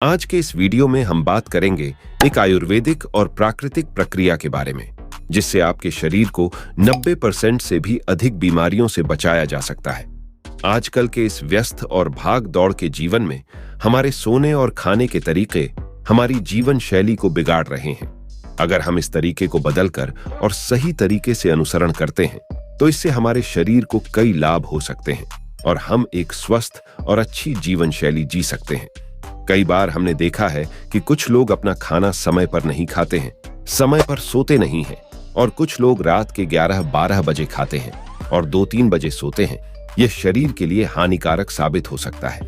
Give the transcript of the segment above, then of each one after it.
आज के इस वीडियो में हम बात करेंगे एक आयुर्वेदिक और प्राकृतिक प्रक्रिया के बारे में, जिससे आपके शरीर को 90% से भी अधिक बीमारियों से बचाया जा सकता है। आजकल के इस व्यस्त और भाग दौड़ के जीवन में हमारे सोने और खाने के तरीके हमारी जीवन शैली को बिगाड़ रहे हैं। अगर हम इस तरीके को बदलकर और सही तरीके से अनुसरण करते हैं तो इससे हमारे शरीर को कई लाभ हो सकते हैं और हम एक स्वस्थ और अच्छी जीवन शैली जी सकते हैं। कई बार हमने देखा है कि कुछ लोग अपना खाना समय पर नहीं खाते हैं, समय पर सोते नहीं हैं और कुछ लोग रात के 11-12 बजे खाते हैं और 2-3 बजे सोते हैं। यह शरीर के लिए हानिकारक साबित हो सकता है।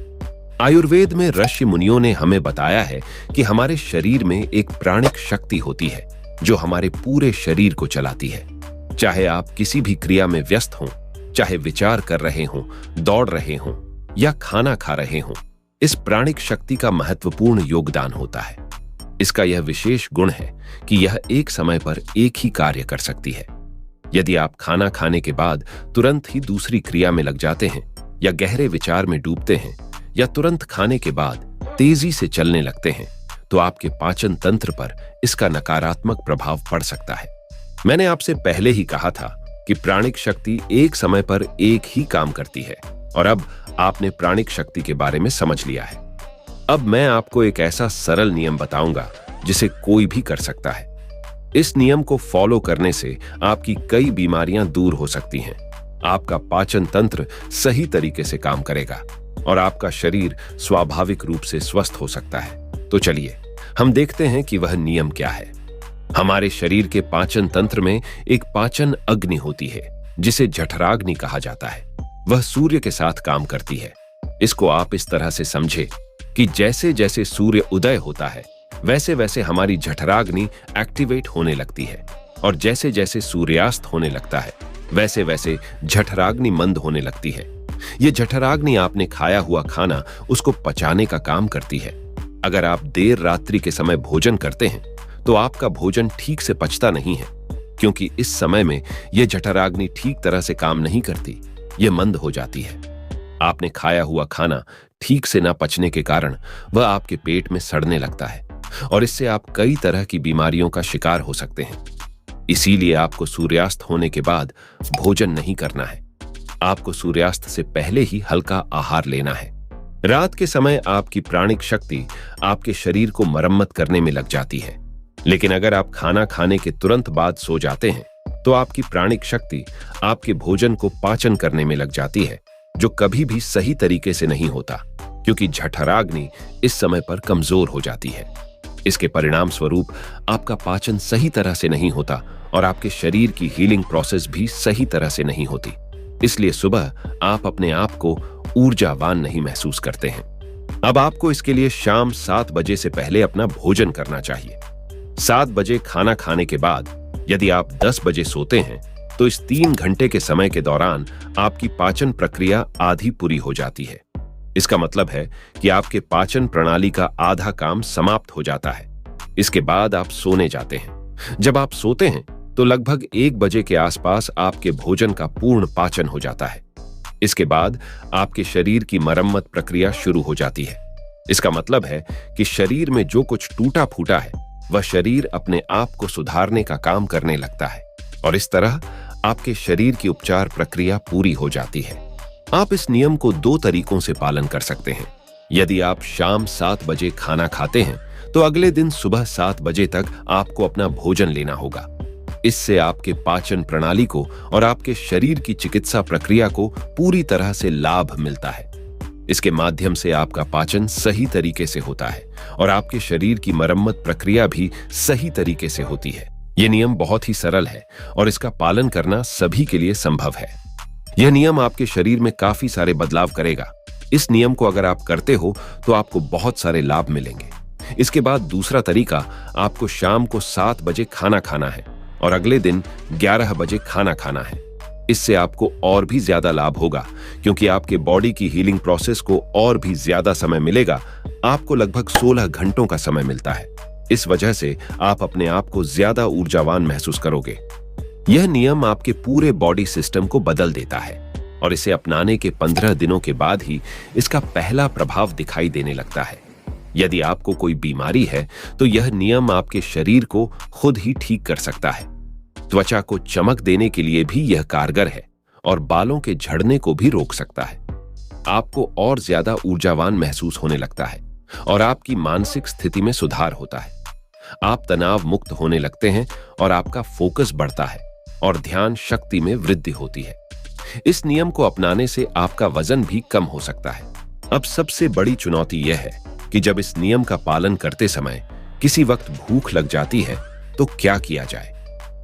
आयुर्वेद में ऋषि मुनियों ने हमें बताया है कि हमारे शरीर में एक प्राणिक शक्ति होती है जो हमारे पूरे शरीर को चलाती है। चाहे आप किसी भी क्रिया में व्यस्त हों, चाहे विचार कर रहे हों, दौड़ रहे हों या खाना खा रहे हों, इस प्राणिक शक्ति का महत्वपूर्ण योगदान होता है। इसका यह विशेष गुण है कि यह एक समय पर एक ही कार्य कर सकती है। यदि आप खाना खाने के बाद तुरंत ही दूसरी क्रिया में लग जाते हैं या गहरे विचार में डूबते हैं या तुरंत खाने के बाद तेजी से चलने लगते हैं तो आपके पाचन तंत्र पर इसका नकारात्मक प्रभाव पड़ सकता है। मैंने आपसे पहले ही कहा था कि प्राणिक शक्ति एक समय पर एक ही काम करती है और अब आपने प्राणिक शक्ति के बारे में समझ लिया है। अब मैं आपको एक ऐसा सरल नियम बताऊंगा जिसे कोई भी कर सकता है। इस नियम को फॉलो करने से आपकी कई बीमारियां दूर हो सकती हैं, आपका पाचन तंत्र सही तरीके से काम करेगा और आपका शरीर स्वाभाविक रूप से स्वस्थ हो सकता है। तो चलिए हम देखते हैं कि वह नियम क्या है। हमारे शरीर के पाचन तंत्र में एक पाचन अग्नि होती है जिसे जठराग्नि कहा जाता है। वह सूर्य के साथ काम करती है। इसको आप इस तरह से समझे कि जैसे जैसे सूर्य उदय होता है वैसे वैसे हमारी जठराग्नि एक्टिवेट होने लगती है और जैसे जैसे सूर्यास्त होने लगता है वैसे वैसे जठराग्नि मंद होने लगती है। ये जठराग्नि आपने खाया हुआ खाना उसको पचाने का काम करती है। अगर आप देर रात्रि के समय भोजन करते हैं तो आपका भोजन ठीक से पचता नहीं है, क्योंकि इस समय में यह जठराग्नि ठीक तरह से काम नहीं करती, यह मंद हो जाती है। आपने खाया हुआ खाना ठीक से न पचने के कारण वह आपके पेट में सड़ने लगता है और इससे आप कई तरह की बीमारियों का शिकार हो सकते हैं। इसीलिए आपको सूर्यास्त होने के बाद भोजन नहीं करना है। आपको सूर्यास्त से पहले ही हल्का आहार लेना है। रात के समय आपकी प्राणिक शक्ति आपके शरीर को मरम्मत करने में लग जाती है, लेकिन अगर आप खाना खाने के तुरंत बाद सो जाते हैं तो आपकी प्राणिक शक्ति आपके भोजन को पाचन करने में लग जाती है, जो कभी भी सही तरीके से नहीं होता, क्योंकि जठराग्नि इस समय पर कमजोर हो जाती है। इसके परिणाम स्वरूप आपका पाचन सही तरह से नहीं होता और आपके शरीर की हीलिंग प्रोसेस भी सही तरह से नहीं होती। इसलिए सुबह आप अपने आप को ऊर्जावान नहीं महसूस करते हैं। अब आपको इसके लिए शाम 7 बजे से पहले अपना भोजन करना चाहिए। 7 बजे खाना खाने के बाद यदि आप 10 बजे सोते हैं तो इस 3 घंटे के समय के दौरान आपकी पाचन प्रक्रिया आधी पूरी हो जाती है। इसका मतलब है कि आपके पाचन प्रणाली का आधा काम समाप्त हो जाता है। इसके बाद आप सोने जाते हैं। जब आप सोते हैं तो लगभग 1 बजे के आसपास आपके भोजन का पूर्ण पाचन हो जाता है। इसके बाद आपके शरीर की मरम्मत प्रक्रिया शुरू हो जाती है। इसका मतलब है कि शरीर में जो कुछ टूटा फूटा है वह शरीर अपने आप को सुधारने का काम करने लगता है और इस तरह आपके शरीर की उपचार प्रक्रिया पूरी हो जाती है। आप इस नियम को 2 तरीकों से पालन कर सकते हैं। यदि आप शाम 7 बजे खाना खाते हैं तो अगले दिन सुबह 7 बजे तक आपको अपना भोजन लेना होगा। इससे आपके पाचन प्रणाली को और आपके शरीर की चिकित्सा प्रक्रिया को पूरी तरह से लाभ मिलता है। इसके माध्यम से आपका पाचन सही तरीके से होता है और आपके शरीर की मरम्मत प्रक्रिया भी सही तरीके से होती है। यह नियम बहुत ही सरल है और इसका पालन करना सभी के लिए संभव है। यह नियम आपके शरीर में काफी सारे बदलाव करेगा। इस नियम को अगर आप करते हो तो आपको बहुत सारे लाभ मिलेंगे। इसके बाद दूसरा तरीका, आपको शाम को 7 बजे खाना खाना है और अगले दिन 11 बजे खाना खाना है। इससे आपको और भी ज्यादा लाभ होगा, क्योंकि आपके बॉडी की हीलिंग प्रोसेस को और भी ज्यादा समय मिलेगा। आपको लगभग 16 घंटों का समय मिलता है। इस वजह से आप अपने आप को ज्यादा ऊर्जावान महसूस करोगे। यह नियम आपके पूरे बॉडी सिस्टम को बदल देता है और इसे अपनाने के 15 दिनों के बाद ही इसका पहला प्रभाव दिखाई देने लगता है। यदि आपको कोई बीमारी है तो यह नियम आपके शरीर को खुद ही ठीक कर सकता है। त्वचा को चमक देने के लिए भी यह कारगर है और बालों के झड़ने को भी रोक सकता है। आपको और ज्यादा ऊर्जावान महसूस होने लगता है और आपकी मानसिक स्थिति में सुधार होता है। आप तनाव मुक्त होने लगते हैं और आपका फोकस बढ़ता है और ध्यान शक्ति में वृद्धि होती है। इस नियम को अपनाने से आपका वजन भी कम हो सकता है। अब सबसे बड़ी चुनौती यह है कि जब इस नियम का पालन करते समय किसी वक्त भूख लग जाती है तो क्या किया जाए।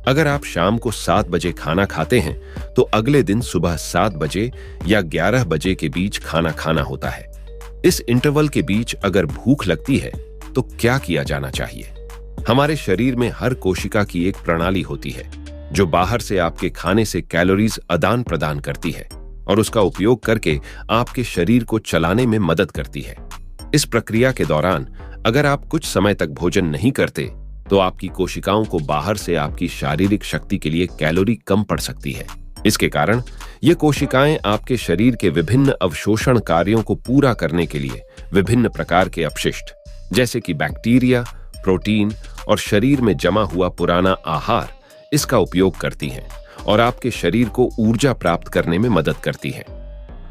अगर आप शाम को 7 बजे खाना खाते हैं तो अगले दिन सुबह 7 बजे या 11 बजे के बीच खाना खाना होता है। इस इंटरवल के बीच अगर भूख लगती है तो क्या किया जाना चाहिए। हमारे शरीर में हर कोशिका की एक प्रणाली होती है जो बाहर से आपके खाने से कैलोरीज आदान प्रदान करती है और उसका उपयोग करके आपके शरीर को चलाने में मदद करती है। इस प्रक्रिया के दौरान अगर आप कुछ समय तक भोजन नहीं करते तो आपकी कोशिकाओं को बाहर से आपकी शारीरिक शक्ति के लिए कैलोरी कम पड़ सकती है। इसके कारण ये कोशिकाएं आपके शरीर के विभिन्न अवशोषण कार्यों को पूरा करने के लिए विभिन्न प्रकार के अपशिष्ट जैसे कि बैक्टीरिया, प्रोटीन और शरीर में जमा हुआ पुराना आहार इसका उपयोग करती हैं और आपके शरीर को ऊर्जा प्राप्त करने में मदद करती हैं।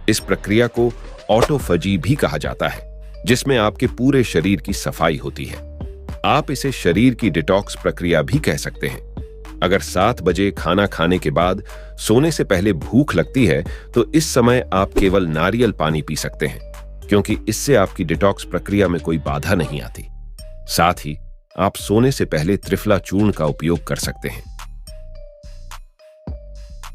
इस प्रक्रिया को ऑटोफजी भी कहा जाता है, जिसमें आपके पूरे शरीर की सफाई होती है। आप इसे शरीर की डिटॉक्स प्रक्रिया भी कह सकते हैं। अगर 7 बजे खाना खाने के बाद सोने से पहले भूख लगती है तो इस समय आप केवल नारियल पानी पी सकते हैं, क्योंकि इससे आपकी डिटॉक्स प्रक्रिया में कोई बाधा नहीं आती। साथ ही आप सोने से पहले त्रिफला चूर्ण का उपयोग कर सकते हैं।